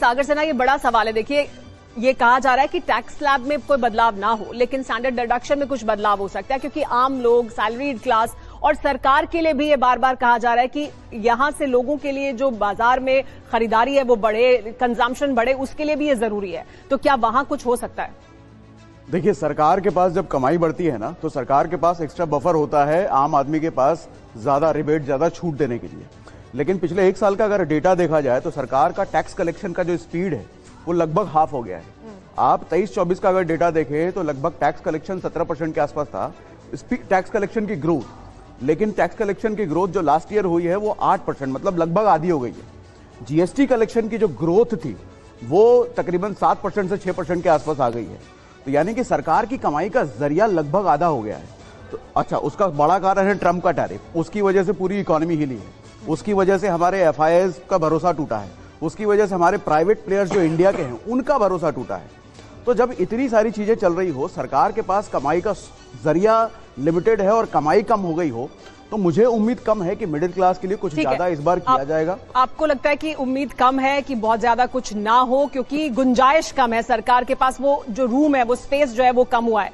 सागर सेना, ये बड़ा सवाल है। देखिए, ये कहा जा रहा है कि टैक्स स्लैब में कोई बदलाव ना हो, लेकिन स्टैंडर्ड डिडक्शन में कुछ बदलाव हो सकता है, क्योंकि आम लोग, सैलरीड क्लास और सरकार के लिए भी ये बार बार कहा जा रहा है कि यहां से लोगों के लिए जो बाजार में खरीदारी है वो बढ़े, कंजम्पशन बढ़े, उसके लिए भी ये जरूरी है। तो क्या वहां कुछ हो सकता है? देखिए, सरकार के पास जब कमाई बढ़ती है ना, तो सरकार के पास एक्स्ट्रा बफर होता है आम आदमी के पास ज्यादा रिबेट, ज्यादा छूट देने के लिए। लेकिन पिछले एक साल का अगर डेटा देखा जाए तो सरकार का टैक्स कलेक्शन का जो स्पीड है वो लगभग हाफ हो गया है। आप 23-24 का अगर डेटा देखें तो लगभग टैक्स कलेक्शन 17% के आसपास था, टैक्स कलेक्शन की ग्रोथ। लेकिन टैक्स कलेक्शन की ग्रोथ जो लास्ट ईयर हुई है वो 8%, मतलब लगभग आधी हो गई है। जीएसटी कलेक्शन की जो ग्रोथ थी वो तकरीबन 7% से 6% के आसपास आ गई है। तो यानी कि सरकार की कमाई का जरिया लगभग आधा हो गया है। तो अच्छा, उसका बड़ा कारण है ट्रंप का टैरिफ, उसकी वजह से पूरी इकोनॉमी हिली है, उसकी वजह से हमारे एफआईआईज का भरोसा टूटा है, उसकी वजह से हमारे प्राइवेट प्लेयर्स जो इंडिया के हैं उनका भरोसा टूटा है। तो जब इतनी सारी चीजें चल रही हो, सरकार के पास कमाई का जरिया लिमिटेड है और कमाई कम हो गई हो, तो मुझे उम्मीद कम है कि मिडिल क्लास के लिए कुछ ज्यादा इस बार किया जाएगा। आपको लगता है कि उम्मीद कम है कि बहुत ज्यादा कुछ ना हो, क्योंकि गुंजाइश कम है सरकार के पास, वो जो रूम है, वो स्पेस जो है वो कम हुआ है?